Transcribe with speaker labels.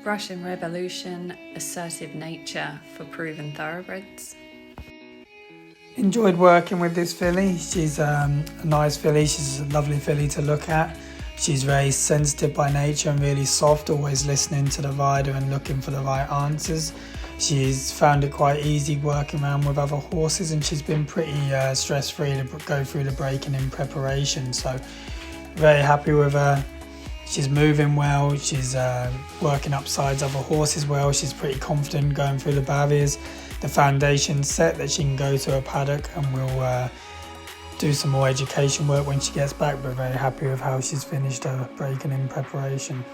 Speaker 1: Russian Revolution, assertive nature for proven thoroughbreds.
Speaker 2: Enjoyed working with this filly. She's a nice filly. She's a lovely filly to look at. She's very sensitive by nature and really soft, always listening to the rider and looking for the right answers. She's found it quite easy working around with other horses, and she's been pretty stress-free to go through the breaking in preparation. So very happy with her. She's moving well, she's working up sides other horses well, she's pretty confident going through the barriers. The foundation's set that she can go to a paddock, and we'll do some more education work when she gets back, but very happy with how she's finished her breaking in preparation.